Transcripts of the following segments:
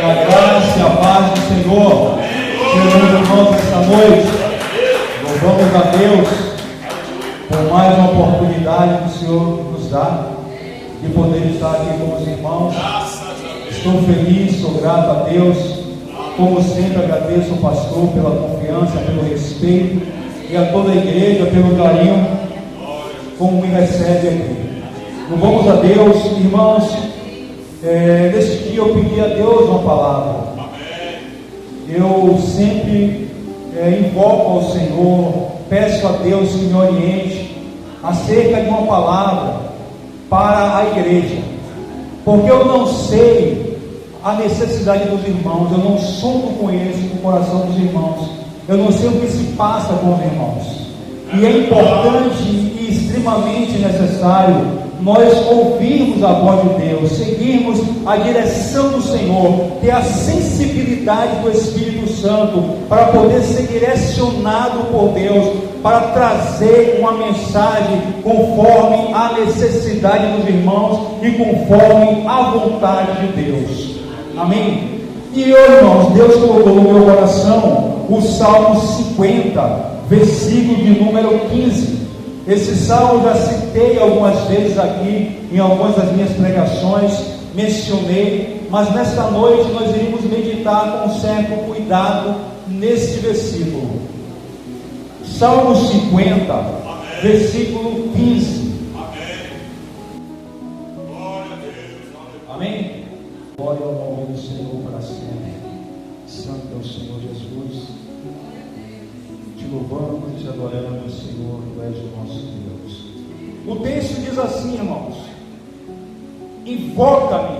Que a graça e a paz do Senhor sejam irmãos esta noite. Louvamos a Deus por mais uma oportunidade que o Senhor nos dá de poder estar aqui com os irmãos. Estou feliz, sou grato a Deus. Como sempre, agradeço ao pastor pela confiança, pelo respeito e a toda a igreja pelo carinho como me recebe aqui. Louvamos a Deus, irmãos. Nesse dia eu pedi a Deus uma palavra. Eu sempre invoco ao Senhor, peço a Deus que me oriente acerca de uma palavra para a igreja, porque eu não sei a necessidade dos irmãos, eu não sou conheço o coração dos irmãos, eu não sei o que se passa com os irmãos, e é importante e extremamente necessário nós ouvirmos a voz de Deus, seguirmos a direção do Senhor, ter a sensibilidade do Espírito Santo para poder ser direcionado por Deus, para trazer uma mensagem conforme a necessidade dos irmãos e conforme a vontade de Deus. Amém? E eu, irmãos, Deus colocou no meu coração o Salmo 50, versículo de número 15. Esse salmo eu já citei algumas vezes aqui em algumas das minhas pregações, mencionei, mas nesta noite nós iremos meditar com certo cuidado nesse versículo. Salmo 50, amém. Versículo 15. Amém. Glória a Deus. Amém. Glória ao nome do Senhor para sempre. Santo é o Senhor Jesus. Te louvamos e te adoramos, Senhor, tu és o nosso Deus. O texto diz assim, irmãos: invoca-me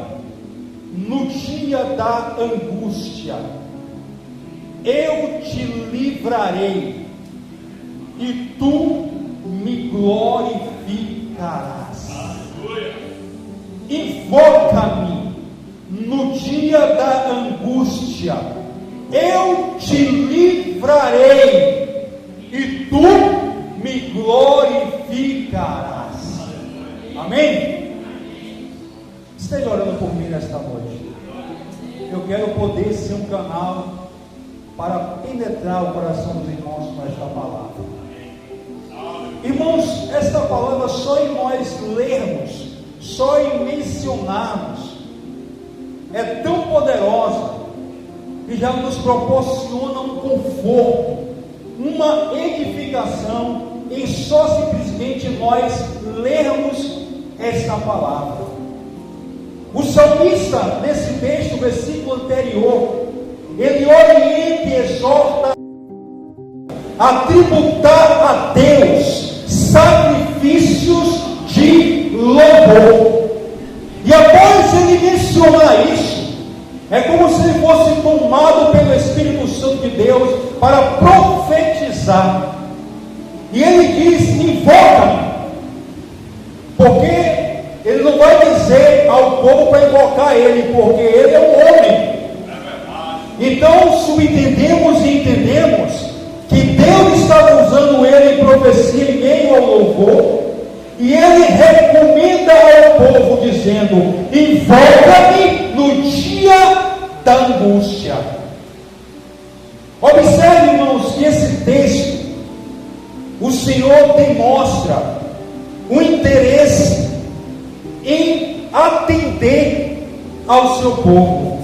no dia da angústia, eu te livrarei e tu me glorificarás. Invoca-me no dia da angústia, eu te livrarei e tu me glorificarás. Amém? Esteja orando por mim nesta noite. Eu quero poder ser um canal para penetrar o coração dos irmãos com esta palavra. Irmãos, esta palavra só em nós lermos, só em mencionarmos, é tão poderosa que já nos proporciona um conforto, uma edificação em só simplesmente nós lermos esta palavra. O salmista, nesse texto, versículo anterior, ele orienta e exorta a tributar a Deus sacrifícios de louvor. E após ele mencionar isso, é como se ele fosse tomado pelo Espírito Santo de Deus para profetizar. E ele diz: invoca-me. Porque ele não vai dizer ao povo para invocar ele, porque ele é um homem. Então, subentendemos e entendemos que Deus estava usando ele em profecia em meio ao louvor, e ele recomenda ao povo dizendo: invoca-me no dia da angústia. Observe, irmãos, que esse texto, o Senhor demonstra um interesse em atender ao seu povo,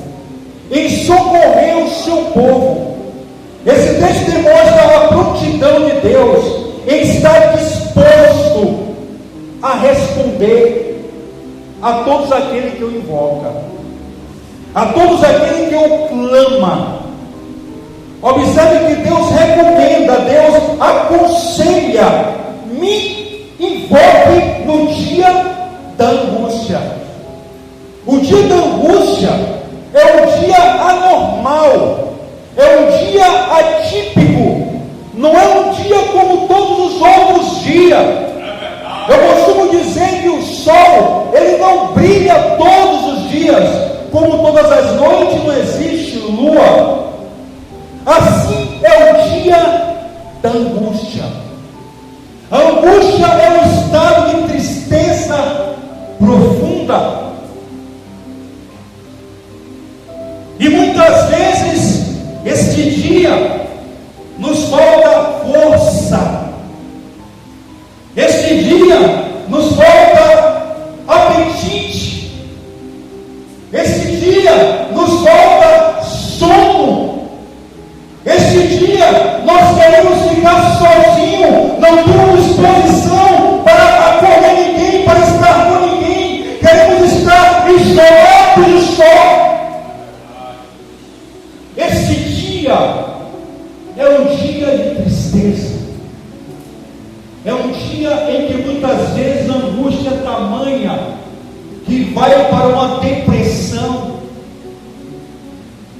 em socorrer o seu povo. Esse texto demonstra a prontidão de Deus em estar disposto a responder a todos aqueles que o invocam, a todos aqueles que o clamam. Observe que Deus recomenda, Deus aconselha: me invoque no dia da angústia. O dia da angústia é um dia anormal, é um dia atípico, não é um dia como todos os outros dias. Eu costumo dizer que o sol, ele não brilha todos os dias, como todas as noites não existe lua. Assim é o dia da angústia. A angústia é um estado de tristeza profunda. E Esse dia nos falta força. Este dia nos falta apetite. Este dia nos falta sono. Este dia nós queremos ficar sozinhos, não temos disposição para acolher ninguém, para estar com ninguém. Queremos estar isolados só. Este dia é um dia de tristeza. É um dia em que muitas vezes a angústia é tamanha que vai para uma depressão.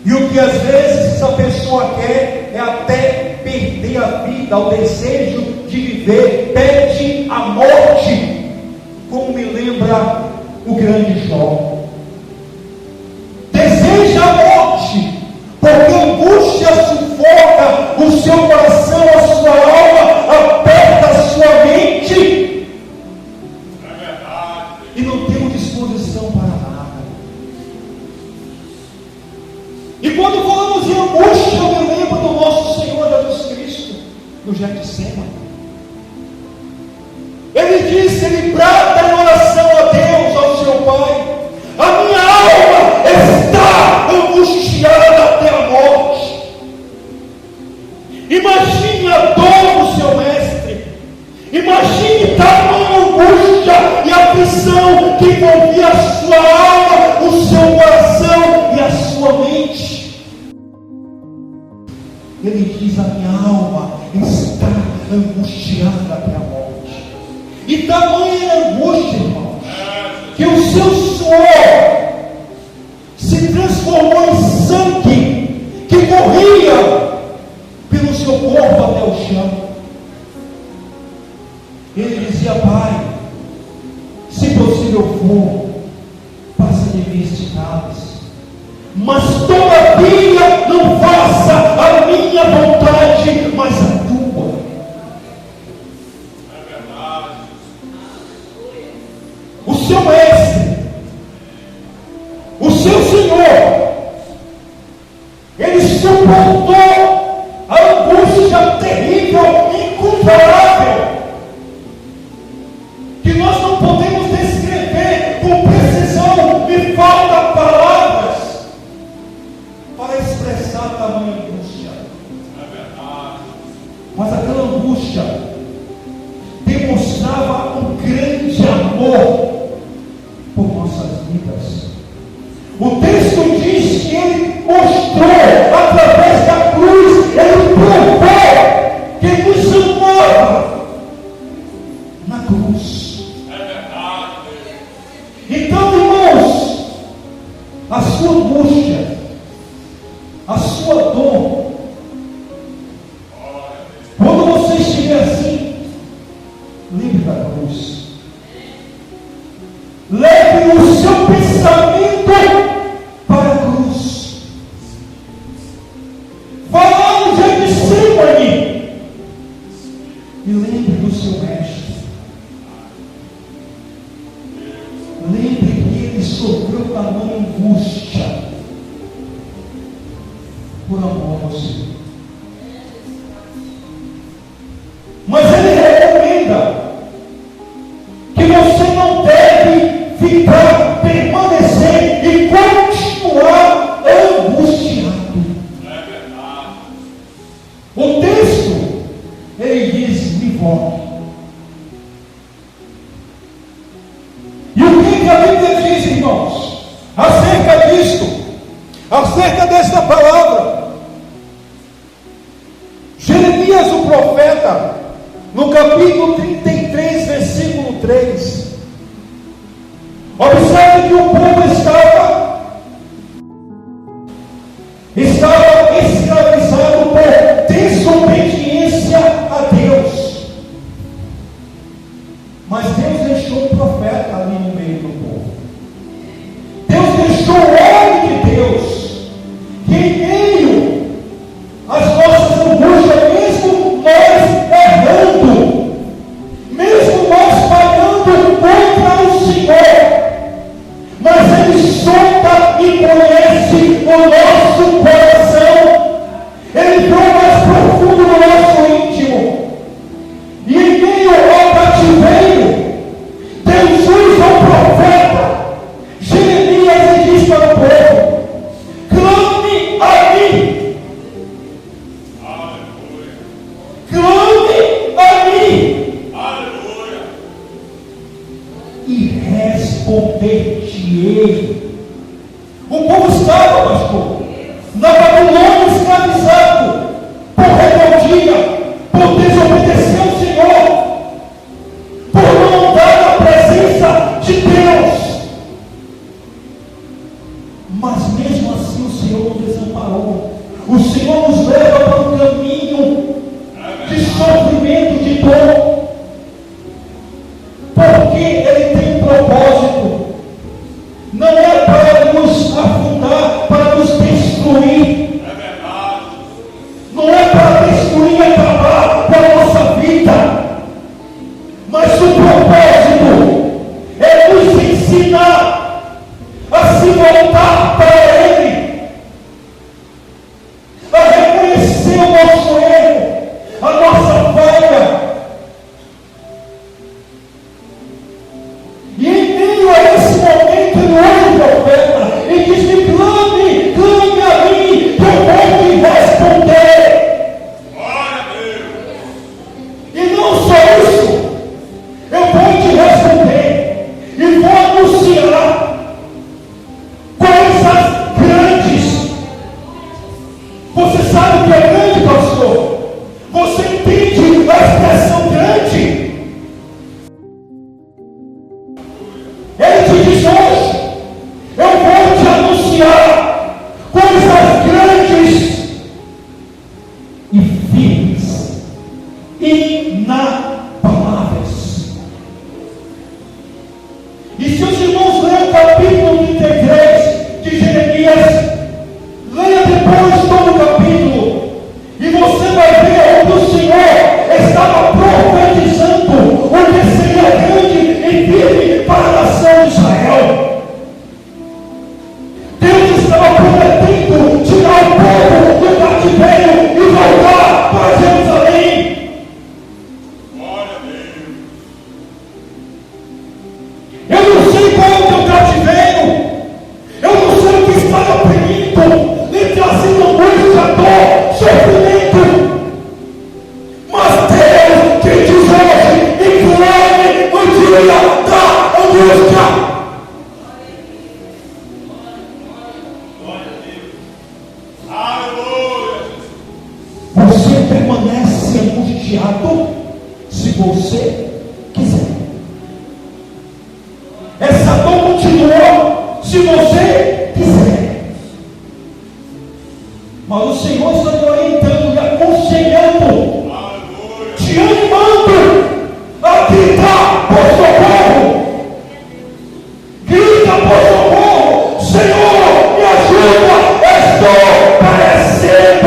E o que às vezes essa pessoa quer é até perder a vida, o desejo de viver, pede a morte, como me lembra o grande Jó. Deseja a morte, porque a angústia sufoca o seu coração, a sua alma, aperta a sua mente. É verdade. E não temos disposição para nada. E quando falamos em angústia, eu me lembro do nosso Senhor Jesus Cristo, no Getsemane. Ele disse, ele brada em oração a Deus, ao seu Pai: a minha alma está angustiada até a morte. Imagine a dor do seu mestre. Imagine tamanha angústia e aflição que envolvia a sua alma, o seu coração e a sua mente. Ele diz: a minha alma está angustiada até a morte. E tamanha angústia, irmãos, que o seu suor se transformou em sangue que corria pelo seu corpo até o chão. Ele dizia: Pai, se possível for, passa de mim este cálice, mas todavia não faça a minha vontade, mas a tua. É verdade. O seu mestre, o seu Senhor, ele suportou a angústia terrível, incomparável, que nós não podemos descrever com precisão. Me faltam palavras para expressar tamanha angústia. É verdade. Mas aquela angústia demonstrava um grande amor por nossas vidas. O texto diz que ele mostrou através da cruz, ele provou que nos amava na cruz. É verdade. Então, irmãos, a sua angústia, a sua dor, quando você estiver assim, lembre da cruz. Leve o seu pensamento para a cruz. Vá lá no Getsemane e lembre do seu mestre. Lembre que ele sofreu tamanha angústia por amor a você. Mas ele recomenda que você não deve ficar, permanecer e continuar angustiado. É verdade. O texto, ele diz: me volte. E o que a Bíblia diz, irmãos, acerca disto, acerca desta palavra? Jeremias, o profeta, no capítulo 33, versículo 3, observe que o povo estava escravizado por desobediência a Deus. Mas Deus deixou um profeta ali no meio do povo. Deus deixou o homem de Deus, que em meio às nossas angústias, mesmo nós errando, mesmo nós falhando contra o Senhor, mas Ele Senhor nos desamparou. O Senhor nos leva para um caminho de sofrimento, de dor, porque Ele tem um propósito. Não é para nos afundar, para nos destruir. Não é para destruir e acabar com a nossa vida, mas o propósito é nos ensinar a se voltar para Ele, a reconhecer o nosso erro, a nossa falha. E em meio a esse momento, ele ouve o profeta e diz: clame, clame a mim, que eu vou te responder. E não só isso, eu vou te responder e vou anunciar coisas grandes. Você sabe o que é grande, pastor? Você entende a expressão grande? Ele te diz hoje: eu vou te anunciar coisas grandes e firmes, inabaláveis. E se os irmãos lerem o capítulo 33 de Jeremias, leia depois todo o capítulo, e você vai ver onde o Senhor estava profetizando o que seria grande e firme para a nação de Israel. Deus estava prometendo tirar o povo do cativeiro e voltar para Jerusalém. Eu não sei qual é o teu cativeiro, eu não sei o que está oprimindo, lhe trazendo angústia, dor, sofrimento. Mas Deus te diz hoje: e clame o dia da angústia. Você permanece angustiado se você quiser. Essa dor continua se você quiser. Mas o Senhor está te orientando e aconselhando, te animando a gritar por socorro. Grita por socorro: Senhor, me ajuda, estou perecendo.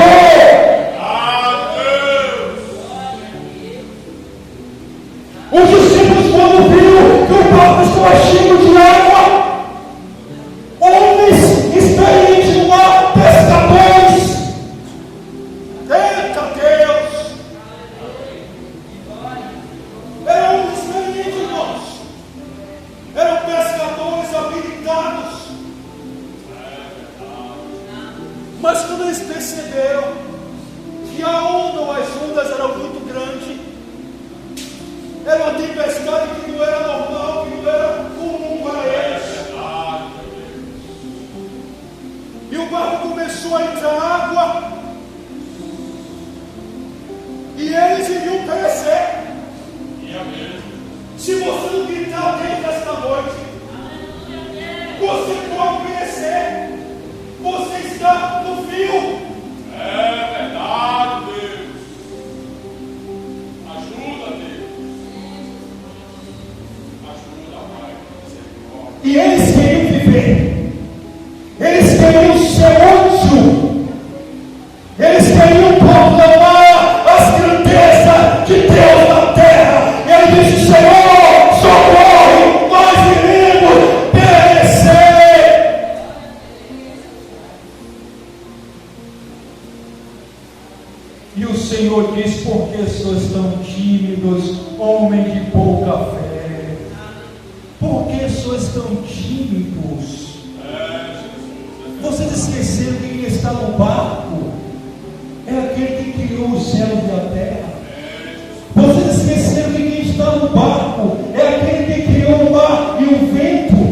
Os discípulos, quando viram que o barco estava cheio de água, homens experientes no mar, pescadores, eita Deus, eram homens experientes, irmãos, eram pescadores habilitados, mas quando eles perceberam que a onda ou as ondas eram muito grandes, era uma tempestade que não era normal, que não era comum para eles. E o barco começou a entrar água, e eles iriam perecer. Se você não gritar desde esta noite, você pode perecer. Você está no fio. É verdade, Deus. Ajuda, Deus. Ajuda, Pai. E eles queriam viver. Eles queriam ser útil. Eles queriam proclamar as grandezas de Deus na terra. E ele disse: Senhor, socorre, nós iremos perecer. E o Senhor diz: por que sois tão tímidos, homem de pouca fé? Por que sois tão tímidos? Vocês esqueceram que quem está no barco é aquele que criou os céus e a terra. Vocês esqueceram que quem está no barco é aquele que criou o mar e o vento.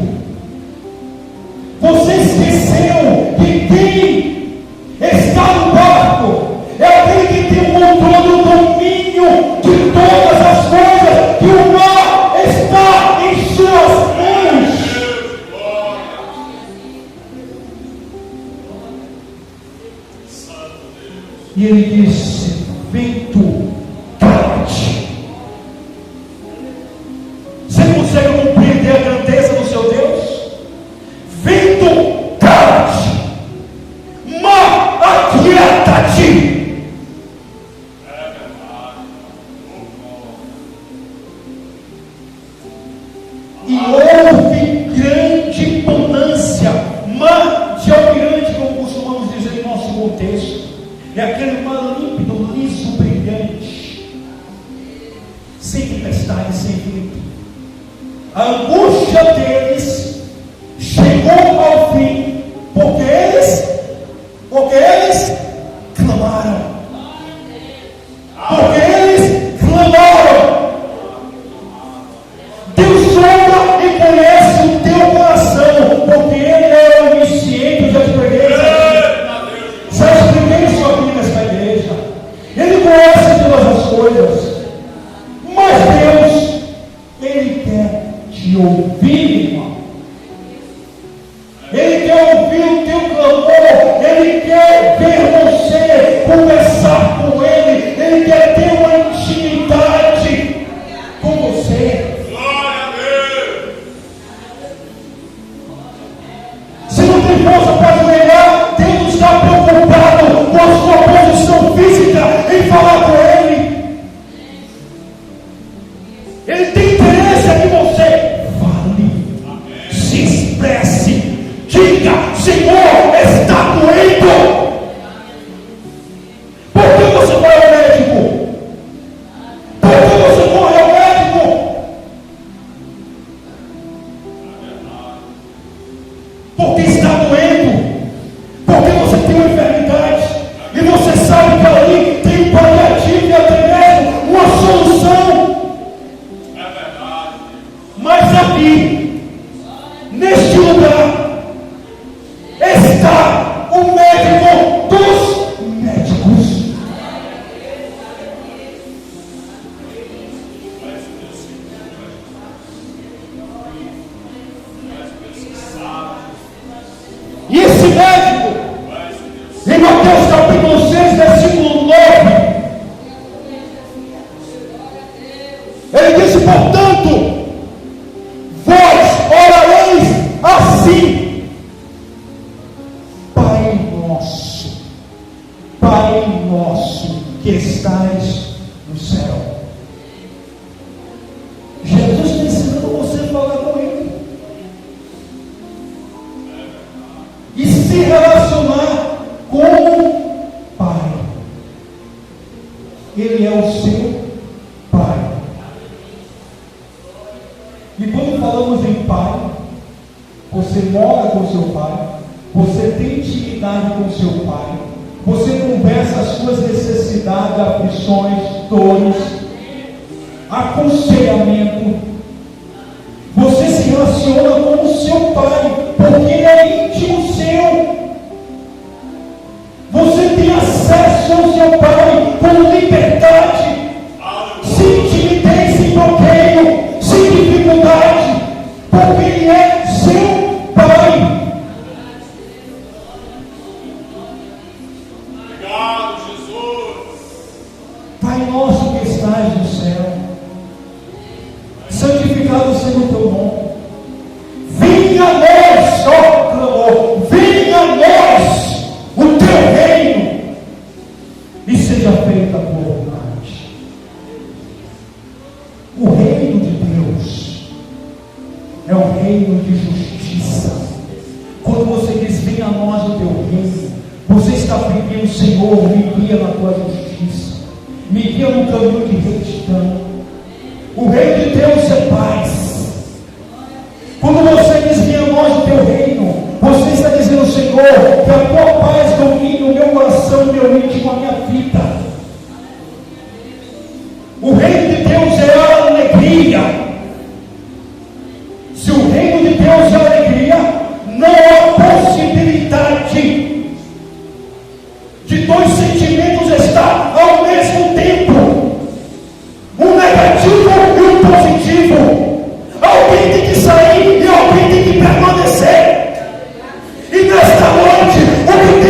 Vocês esqueceram que quem está no barco é aquele que tem o controle do domínio de todas as coisas, que o mar está em suas mãos. E ele disse: vento, cala-te. Você consegue compreender a grandeza do seu Deus? Vento, cala-te. Mar, aquieta-te. E houve grande bonança. Mar de almirante, como costumamos dizer em nosso contexto, é aquele mar límpido, liso, brilhante, sem tempestade, sem vento. A angústia deles chegou ao fim, porque eles clamaram. Porque eles clamaram. Deus sonda e conhece o teu coração, porque Ele é onisciente, já preguei. Já expliquei isso aqui nesta igreja. Ele conhece todas as coisas. Mas Deus, Ele quer te ouvir, irmão. Ele quer ouvir o teu clamor. Ele quer ver você conversar com Ele. Ele quer ter uma intimidade com você. Se não tem força para ajoelhar, Deus está preocupado com a sua posição física em falar com Ele. Ele tem interesse em que você fale, se expresse, diga: Senhor, está doendo. Por que você vai ao médico? Por que você corre ao médico? Porque está doendo. Porque você tem uma enfermidade e você sabe que ali tem um paliativo e até mesmo uma solução. Mas aqui, neste lugar, está o médico dos médicos. E esse médico, em Mateus capítulo 6, versículo 9, ele disse: portanto, vós orareis assim: Pai nosso que estais no céu. Jesus está ensinando você a falar com Ele e se relacionar com o Pai. Ele é o seu Pai. E quando falamos em Pai, você mora com seu Pai, você tem intimidade com seu Pai, você conversa as suas necessidades, aflições, dores, aconselhamento. Você se relaciona com o seu Pai, porque Ele é íntimo seu. Você tem acesso ao seu Pai com liberdade, sem timidez, sem bloqueio, sem dificuldade, porque Ele é seu Pai. Obrigado, Jesus. Pai nosso que estás no céu, santificado seja o teu nome. Venha a nós, ó clamor, venha a nós o teu reino e seja feita a tua vontade. O reino de Deus é o reino de justiça. Quando você diz: venha a nós o teu reino, você está pedindo: Senhor, me guia na tua justiça, me guia no caminho de retidão. O reino de Deus é paz. Quando você diz: venha a nós o teu reino, você está dizendo: Senhor, que a tua paz domine o meu coração, o meu íntimo, a minha vida. O reino de Deus é a alegria. Se o reino de Deus é alegria, não há possibilidade de dois sentimentos estar ao mesmo tempo, um negativo e um positivo. Alguém tem que sair e alguém tem que permanecer. E nesta noite, o que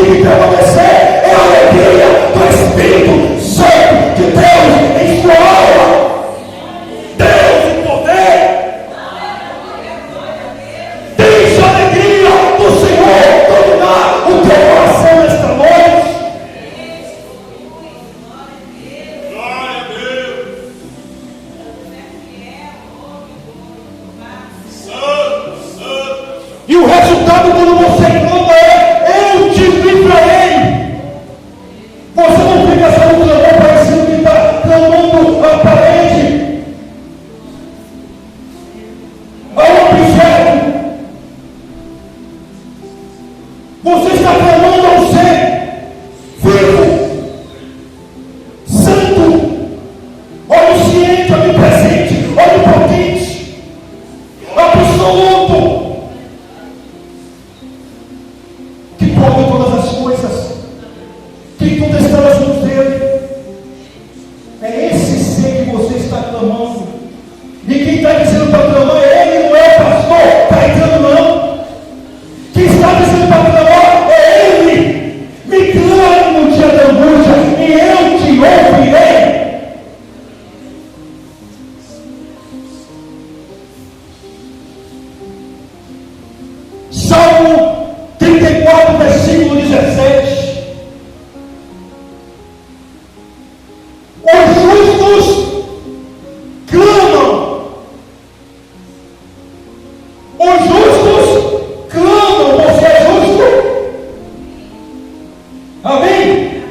Amém?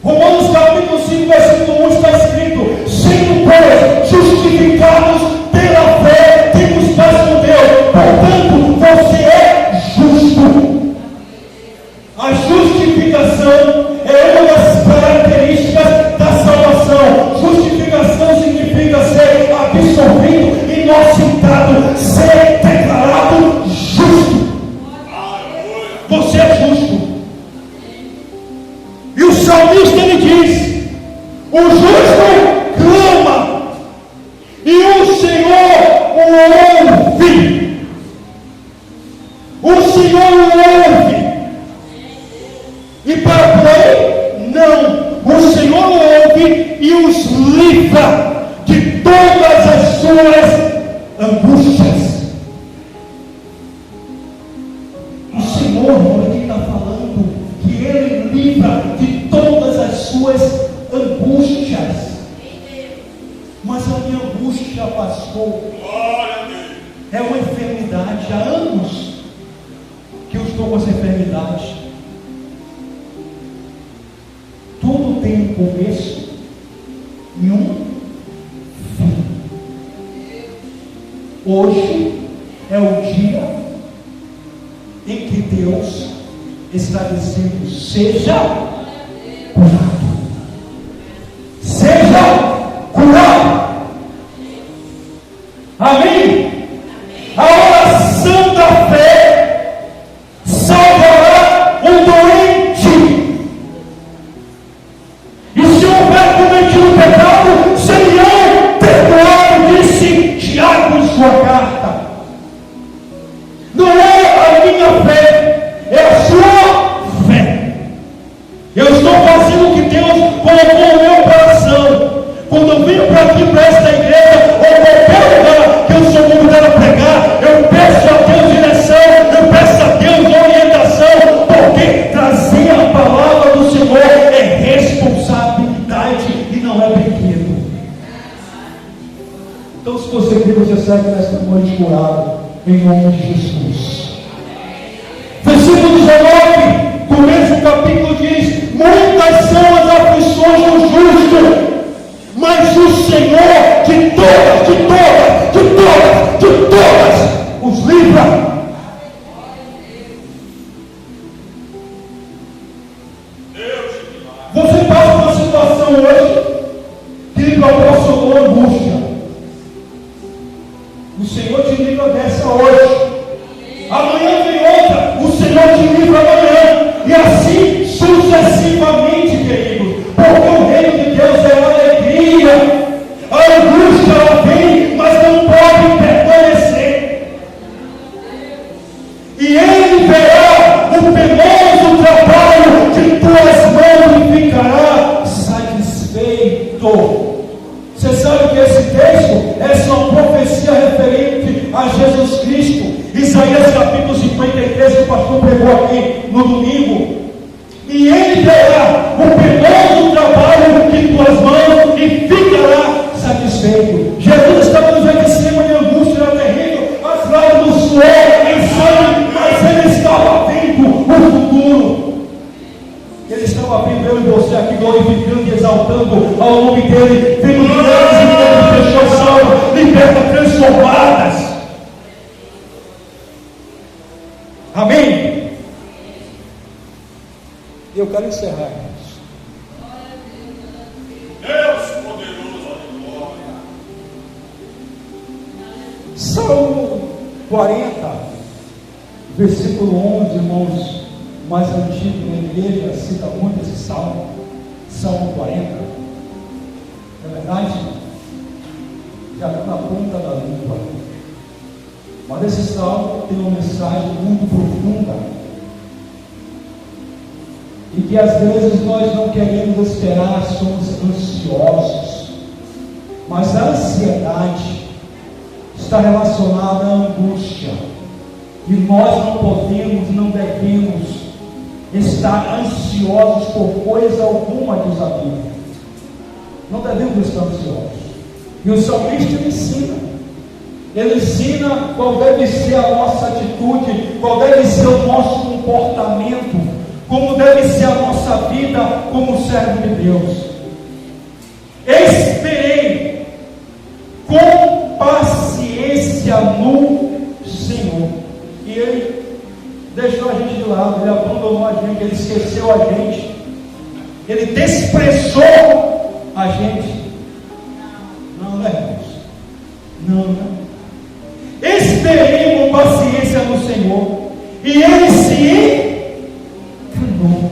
Romanos capítulo 5, versículo 1 está escrito: sendo, pois, justificados pela fé, temos paz com Deus. Portanto, você é justo. A justificação é uma das características da salvação. Justificação significa ser absolvido, inocentado, ser declarado justo. Você é justo. E o salmista ele diz: o justo clama e o Senhor o ouve. O Senhor o ouve. E para por aí? Não. O Senhor o ouve e os livra de todas as suas angústias. O Senhor, ele está falando que Ele livra de todas as suas angústias. Mas a minha angústia, pastor, é uma enfermidade. Há anos que eu estou com essa enfermidade. Tudo tem um começo e um fim. Hoje é o dia em que Deus está dizendo: seja curado. Seja curado. Amém? A oração da fé salvará o doente. E se houver cometido pecado, seriam perdoados, disse Tiago em sua carta. Não é a minha fé, é a sua fé. Eu estou fazendo o que Deus colocou no meu coração. Quando eu venho para aqui, para esta igreja, ou qualquer lugar que eu sou convidado a pregar, eu peço a Deus direção, eu peço a Deus orientação, porque trazer a palavra do Senhor é responsabilidade e não é brinquedo. Então, se você quer, você segue nesta noite curado, em nome de Jesus. Versículo 19, do mesmo capítulo diz: muitas são as aflições do justo, mas o Senhor de todas os livra. Você passa por uma situação hoje que lhe proporcionou angústia. O Senhor te livra dessa hoje. Amanhã vem outra, o Senhor te livra amanhã. E assim sucessivamente, querido. Porque o reino de Deus é alegria. A angústia ela vem, mas não pode permanecer. E Ele verá o penoso trabalho de tuas mãos e ficará satisfeito. Você sabe que esse texto é uma profecia referente a Jesus Cristo. Isaías capítulo 53, que o pastor pregou aqui no domingo. E Ele verá o penoso trabalho de tuas mãos e ficará satisfeito. Jesus estava no Getsemane, a angústia era terrível, as lágrimas do suor, em sangue, mas Ele estava vendo o futuro. Ele estava vendo eu e você aqui glorificando e exaltando ao nome dele, vendo milhares e milhares de pessoas salvas, libertas, transformadas. Amém? Eu quero encerrar isso. Deus poderoso, glória. Salmo 40, versículo 11, irmãos, mais antigo na igreja, cita muito esse salmo, Salmo 40. Não é verdade? Já está na ponta da língua. Mas esse salmo tem uma mensagem muito profunda. E que às vezes nós não queremos esperar, somos ansiosos. Mas a ansiedade está relacionada à angústia. E nós não podemos, não devemos estar ansiosos por coisa alguma, diz a Bíblia. Não devemos estar ansiosos. E o salmista ensina. Ele ensina qual deve ser a nossa atitude, qual deve ser o nosso comportamento, com essa é a nossa vida como servo de Deus. Esperei com paciência no Senhor. E Ele deixou a gente de lado, Ele abandonou a gente, Ele esqueceu a gente, Ele desprezou a gente. Não, não é isso. Não. Esperei com paciência no Senhor, e Ele se inclinou.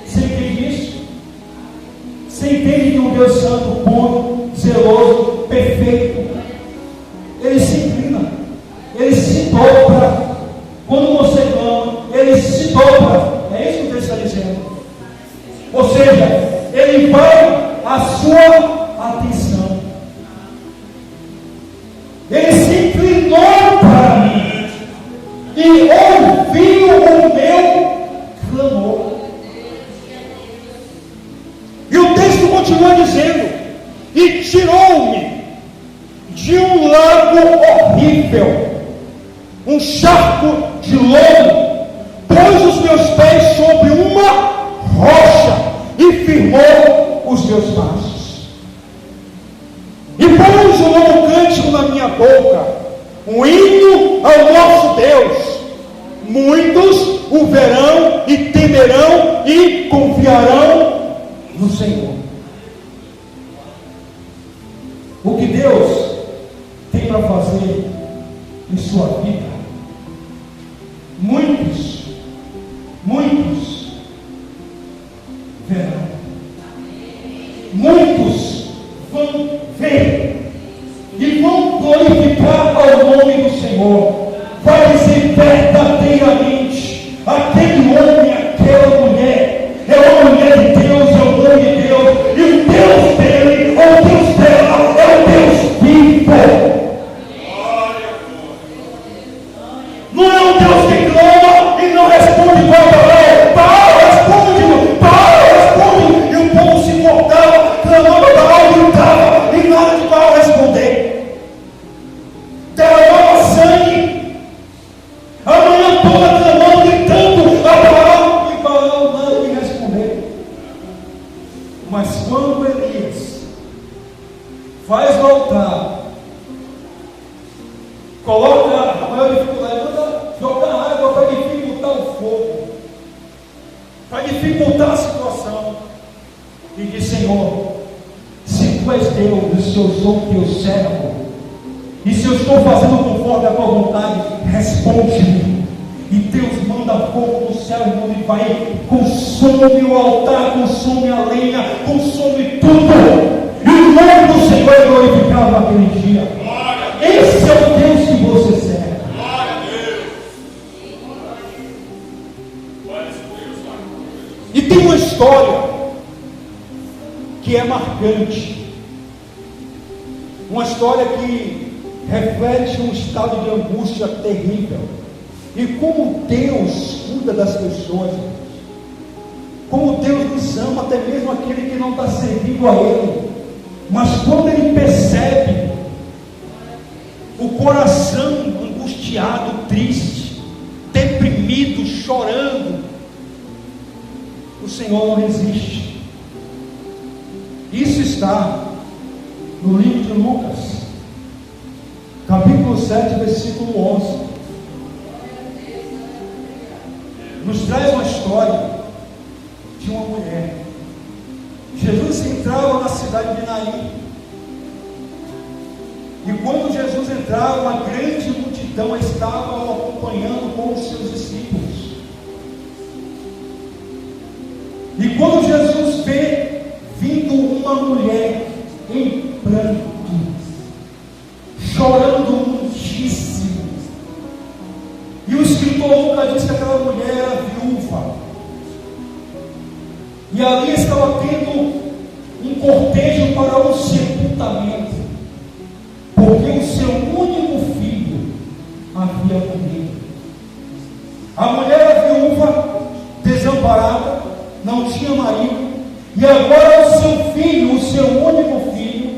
Você entende isso? Você entende que um Deus santo, bom, zeloso, perfeito, Ele se inclina, Ele se dobra. Quando você clama, Ele se dobra. É isso que Deus está dizendo. Ou seja, Ele vai à sua atenção. Ele se inclinou para mim e ouviu o meu clamor. E o texto continua dizendo: e tirou-me de um lago horrível, um charco de lodo, pôs os meus pés sobre uma rocha e firmou os meus passos. E pôs um novo cântico na minha boca, um hino ao nosso Deus. Muitos o verão e temerão e confiarão no Senhor. O que Deus tem para fazer em sua vida, muitos verão, muitos vão ver e vão glorificar ao nome do Senhor. Vai dizer verdadeiramente: aquele homem, aquela mulher é uma mulher de Deus, é o nome de Deus, e o Deus dele, ou o Deus dela, é o Deus vivo. Não é um Deus que clama e não responde igual a Baal. Baal responde, e o povo se importava, clamando a Baal, gritava, e nada de Baal responder. Derramava sangue, a manhã toda clamando, gritando a Baal, e Baal nada de responder. Mas quando Elias faz o altar, coloca a maior dificuldade, manda jogar água para dificultar o fogo, para dificultar a situação, e diz: Senhor, se tu és Deus, e se eu sou teu servo, e se eu estou fazendo conforme a tua vontade, responde-me. E Deus manda fogo do céu, irmão, e vai, consome o altar, consome a lenha, consome tudo, e o nome do Senhor é glorificado naquele dia. Esse é o Deus que você serve. Glória a Deus. E tem uma história que é marcante, uma história que reflete um estado de angústia terrível, e como Deus cuida das pessoas, como Deus nos ama, até mesmo aquele que não está servindo a Ele. Mas quando Ele percebe o coração angustiado, triste, deprimido, chorando, o Senhor não resiste. Isso está no livro de Lucas, capítulo 7, versículo 11. Nos traz uma história de uma mulher. Jesus entrava na cidade de Naim, e quando Jesus entrava, uma grande multidão estava o acompanhando com os seus discípulos. E quando Jesus vê vindo uma mulher em pranto, chorando muitíssimo, e o escritor Lucas diz que aquela mulher era viúva, e ali estava tendo um cortejo para o sepultamento, porque o seu único filho havia morrido. A mulher era viúva, desamparada, não tinha marido, e agora o seu filho, o seu único filho,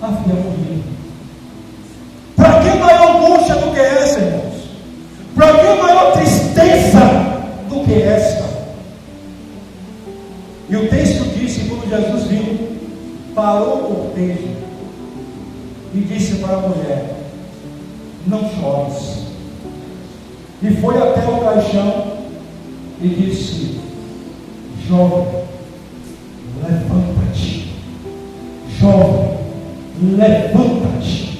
havia morrido. Para que maior angústia do que essa, irmãos? Para que maior tristeza do que esta? E o texto diz que quando Jesus viu, parou o cortejo e disse para a mulher: não chores. E foi até o caixão e disse: jovem, levanta-te. Jovem, levanta-te.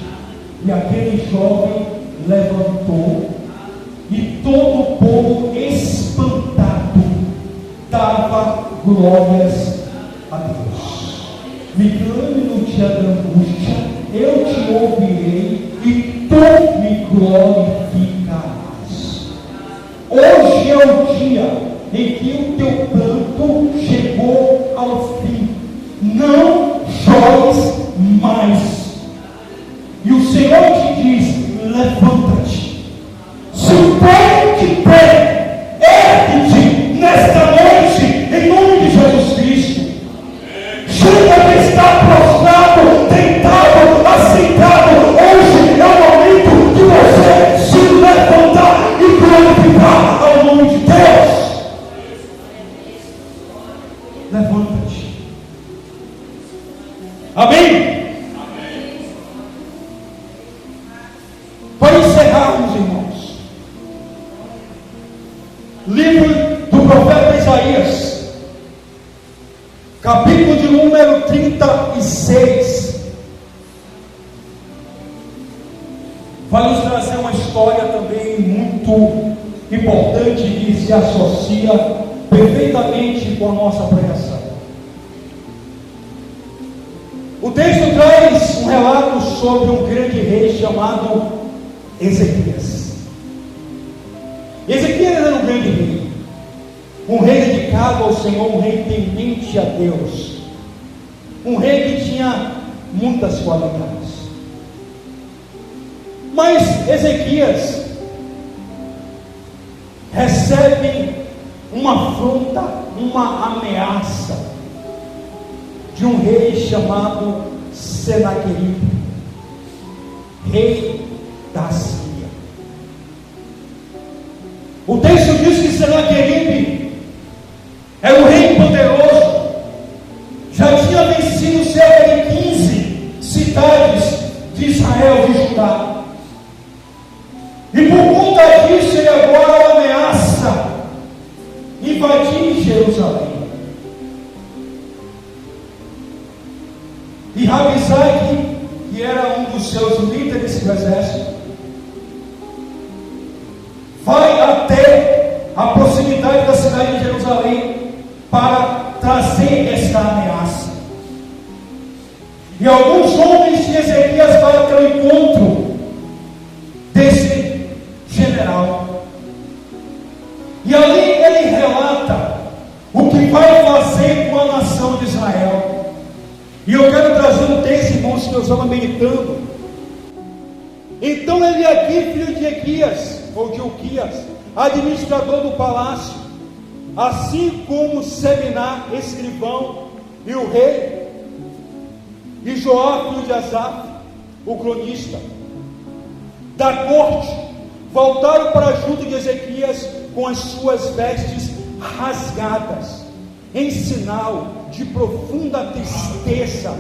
E aquele jovem levantou, e todo o povo espantado dava glórias a Deus. Livrando no dia da angústia, eu te ouvirei e tu me glorificarás. Hoje é o dia em que o teu pranto chegou ao fim. Não chores mais. E o Senhor te diz: levanta-te. Se põe de pé, ergue-te nesta noite, em nome de Jesus Cristo. Chega de estar prostrado, deitado, assentado. Hoje é o momento de você se levantar e glorificar ao nome de Deus. Levanta-te. Amém? Para encerrarmos, irmãos, livro do profeta Isaías, capítulo de número 36, vai nos trazer uma história também muito importante que se associa perfeitamente com a nossa pregação. O texto traz um relato sobre um grande rei chamado Ezequias. Ezequias era um grande rei, um rei dedicado ao Senhor, um rei temente a Deus, um rei que tinha muitas qualidades. Mas Ezequias recebe uma afronta, uma ameaça de um rei chamado Senaqueribe, rei da Síria. O texto diz que Senaqueribe era um rei poderoso, já tinha vencido cerca de 15 cidades de Israel e de Judá. E por conta disso ele agora ameaça invadir Jerusalém. E Rabizai, que era um dos seus líderes do exército, vai até a proximidade da cidade de Jerusalém para trazer esta ameaça. E alguns homens de Ezequias vão até o encontro desse general. E ali ele relata o que vai fazer com a nação de Israel. E eu quero trazer um texto, irmãos, que eu estava meditando. Então ele aqui, filho de Equias, ou de Uquias, administrador do palácio, assim como Seminá, escrivão, e o rei, e Joá, filho de Asaf, o cronista, da corte, voltaram para junto de Ezequias com as suas vestes rasgadas, em sinal de profunda tristeza,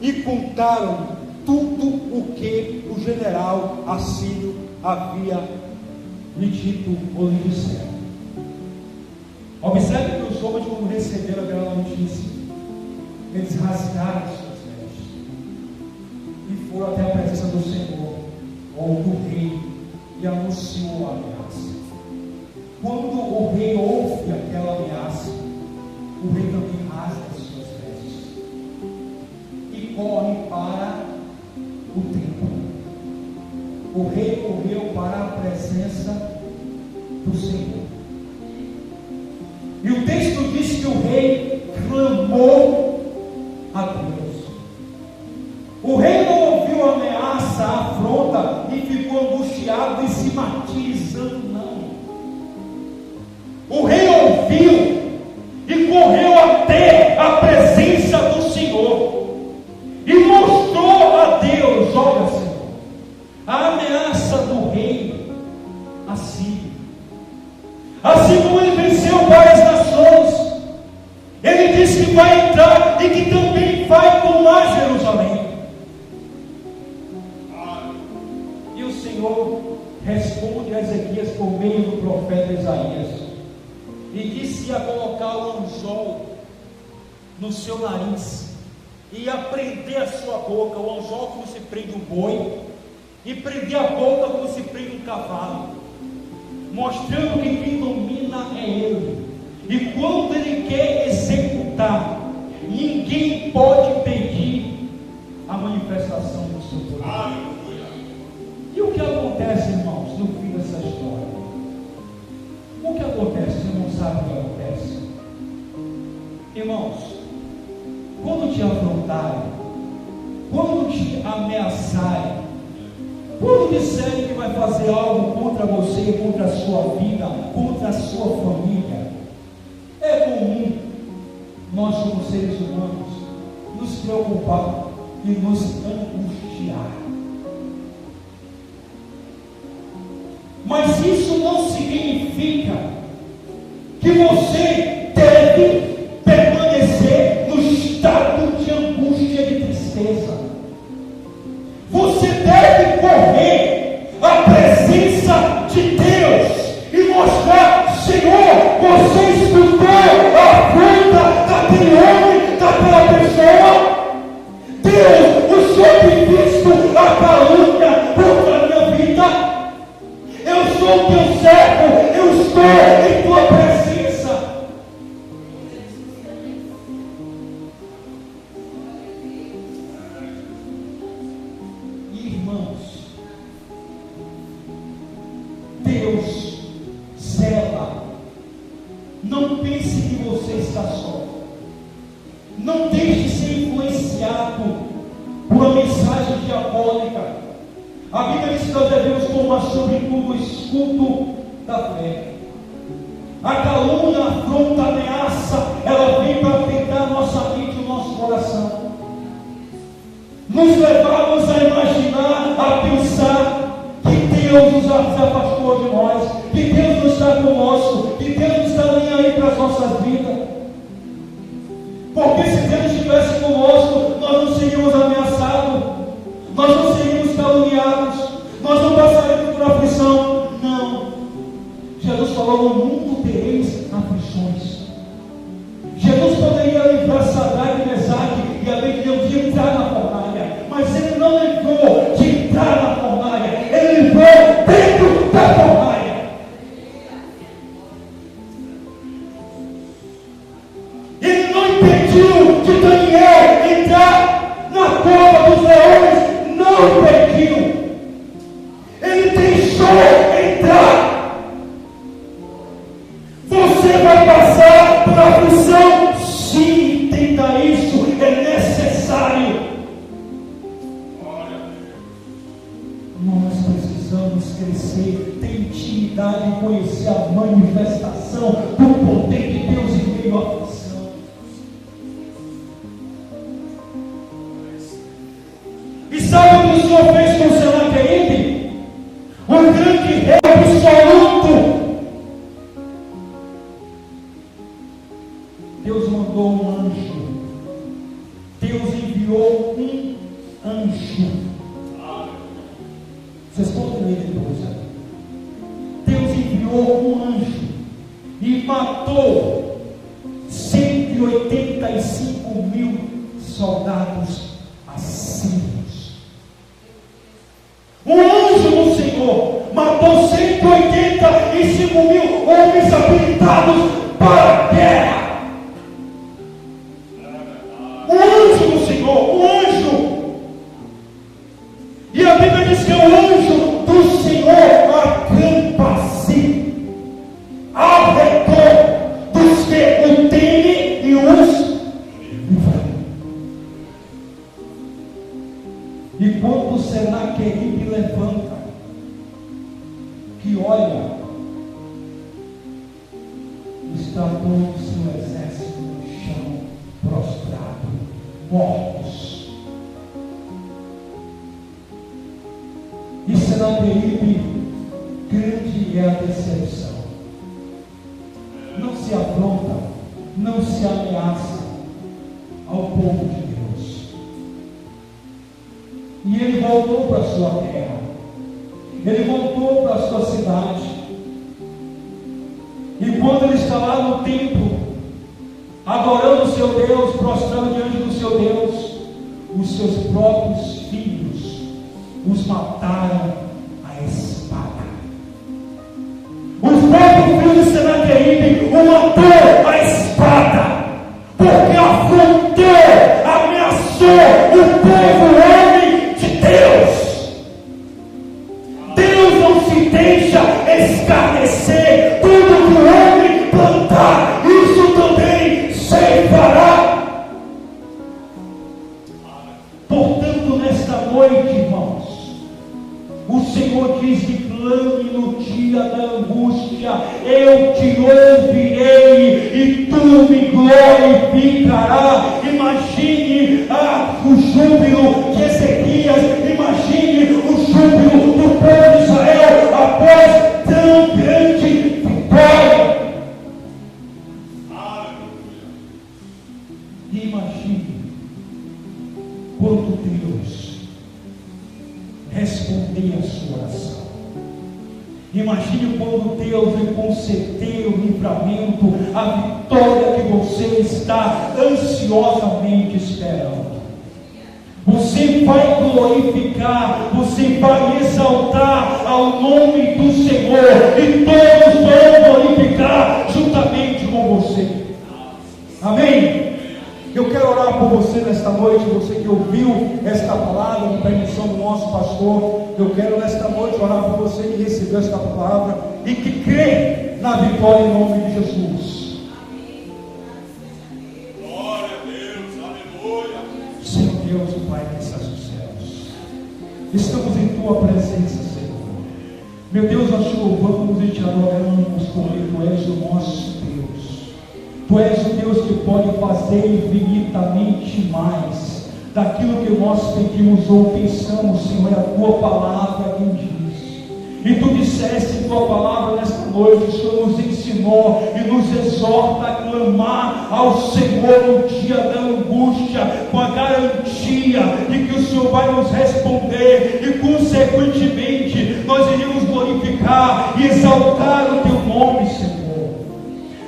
e contaram tudo o que o general assírio havia lhe dito ou lhe disseram. Observe que os homens, quando receberam aquela notícia, eles rasgaram suas vestes e foram até a presença do Senhor ou do rei e anunciou a ameaça. Quando o rei ouve aquela ameaça, o rei também rasga as suas vestes e corre para o templo. O rei correu para a presença do Senhor. E o texto diz que o rei clamou a Deus. O rei não ouviu a ameaça, a afronta e ficou angustiado e se martirizando, não. O rei ouviu e correu até a presença do Senhor e mostrou a Deus: olha, Senhor, a ameaça do rei assírio, assim como ele venceu várias nações, ele disse disse a colocar o anzol no seu nariz e a prender a sua boca, o anzol como se prende um boi, e prender a boca como se prende um cavalo, mostrando que quem domina é Ele. E quando Ele quer executar, ninguém pode impedir a manifestação do seu poder. E o que acontece, irmãos, no fim dessa história? O que acontece? Você não sabe o que acontece? Irmãos, quando te afrontarem, quando te ameaçarem, quando disserem que vai fazer algo contra você, contra a sua vida, contra a sua família, é comum nós, como seres humanos, nos preocupar e nos angustiar. Mas isso não significa que você deve permanecer no estado de angústia e de tristeza. Você deve correr à presença de Deus e mostrar: Senhor, você escutou a afronta daquele homem, daquela pessoa. Deus, o Senhor tem visto a calúnia contra a minha vida. Eu sou teu servo, eu estou em tua presença. Irmãos, Deus zela. Não pense que você está só. Não deixe ser influenciado por uma mensagem diabólica. A Bíblia diz que nós devemos tomar sobretudo o escudo da fé. A calúnia, a afronta, a ameaça, ela vem para afetar nossa mente e o nosso coração, nos levarmos a imaginar, a pensar que Deus nos afastou de nós, que Deus não está conosco, que Deus não está nem aí para as nossas vidas. Porque se Deus estivesse conosco, nós não seríamos ameaçados, nós não seríamos caluniados, nós não passaríamos por aflição. Não. Jesus falou: no mundo tereis aflições. Jesus poderia livrar Sadraque e Mesaque e Abednego de entrar na fornalha, mas Ele não livrou de entrar na fornalha, Ele livrou dentro da fornalha. Ele não impediu de Daniel entrar na cova dos leões, não impediu. Ele deixou entrar. Você vai passar por aflição? Sim, entenda isso, é necessário. Nós precisamos crescer, ter intimidade e conhecer a manifestação do poder de Deus em meio à aflição. E sabe o que o Senhor fez com Senaqueribe? O grande rei absoluto. Deus mandou um anjo. Deus enviou um anjo. Vocês podem ler depois. Deus enviou um anjo e matou 185 mil soldados assírios. O anjo do Senhor matou 185 mil homens habilitados para a guerra. O anjo do Senhor, o anjo. E a Bíblia diz que o anjo do Senhor acampa-se ao redor dos que o temem e os livra. E quando Senaqueribe levanta, que olha, está todo o seu exército no chão, prostrado, mortos. E Senaqueribe, grande é a decepção. Não se afronta, não se ameaça ao povo de Deus. E ele voltou para a sua terra, ele voltou para a sua cidade. E quando ele está está lá no templo, adorando o seu Deus, prostrando diante do seu Deus, os seus próprios filhos os mataram à espada. Os próprios filhos de Senaqueribe o matou à espada, porque afrontou, ameaçou o povo homem de Deus. Deus não se deixa escarnecer. Tudo que o homem plantar, isso também ceifará. Portanto, nesta noite, irmãos, o Senhor diz que clame no dia da angústia, eu te ouvirei e tu me glorificarás. Imagine o júbilo de Ezequias, imagine o júbilo do povo de Israel após tão grande vitória. E imagine quando Deus responder a sua oração. Imagine quando Deus lhe conceder o livramento, a vitória que você está ansiosamente esperando. Você vai glorificar, você vai exaltar ao nome do Senhor, e todos vão glorificar juntamente com você. Amém? Eu quero orar por você nesta noite, você que ouviu esta palavra, com permissão do nosso pastor. Eu quero nesta noite orar por você que recebeu esta palavra e que crê na vitória em nome de Jesus. Glória a Deus, aleluia. Senhor Deus, o Pai que estás nos céus, estamos em tua presença, Senhor. Meu Deus, nós te louvamos e te adoramos, porque tu és o nosso Deus. Tu és o Deus que pode fazer infinitamente mais daquilo que nós pedimos ou pensamos, Senhor. É a tua palavra quem diz. E tu disseste em tua palavra nesta noite, o Senhor nos ensinou e nos exorta a clamar ao Senhor no dia da angústia, com a garantia de que o Senhor vai nos responder, e consequentemente nós iremos glorificar e exaltar o teu nome, Senhor.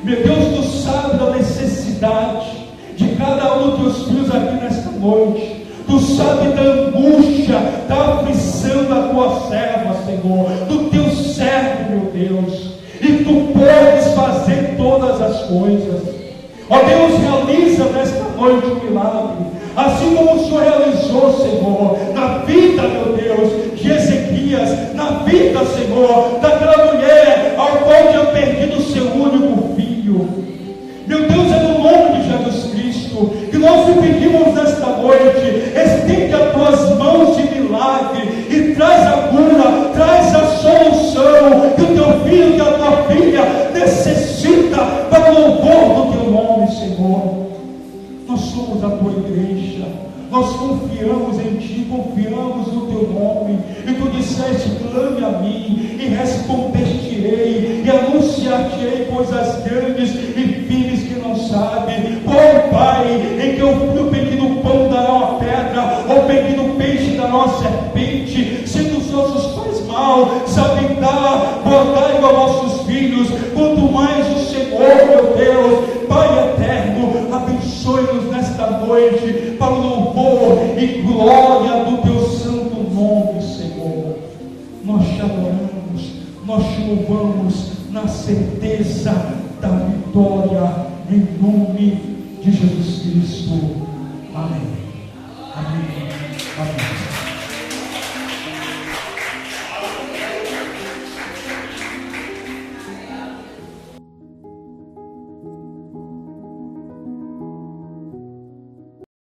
Meu Deus, tu sabes da necessidade de cada um dos teus filhos aqui nesta noite. Tu sabes da angústia, da aflição da tua serva, Senhor, do teu servo, meu Deus. E tu podes fazer todas as coisas. Ó Deus, realiza nesta noite um milagre, assim como o Senhor realizou, Senhor, na vida, meu Deus, de Ezequias, na vida, Senhor, daquela mulher ao qual tinha perdido o seu único filho. Meu Deus, é no nome de Jesus Cristo que nós te pedimos nesta noite, estende as tuas mãos de milagre e traz a cura, traz a solução que o teu filho e a tua filha necessita para o louvor do teu nome, Senhor. Nós somos a tua igreja, nós confiamos em ti, confiamos no teu nome, e tu disseste: clame a mim e responder-te-ei e anunciar-te-ei coisas grandes e firmes que não sabe. Qual pai em que o filho pedindo pão dará uma pedra, ou pedindo peixe dará uma serpente? Sendo os nossos pais mal sabem dar, guardai aos nossos filhos, quanto mais o Senhor, meu Deus, Pai eterno, abençoe-nos nesta noite para o louvor e glória do teu santo nome, Senhor. Nós te adoramos, nós te louvamos na certeza da vitória, em nome de Jesus Cristo. Amém. Amém. Amém.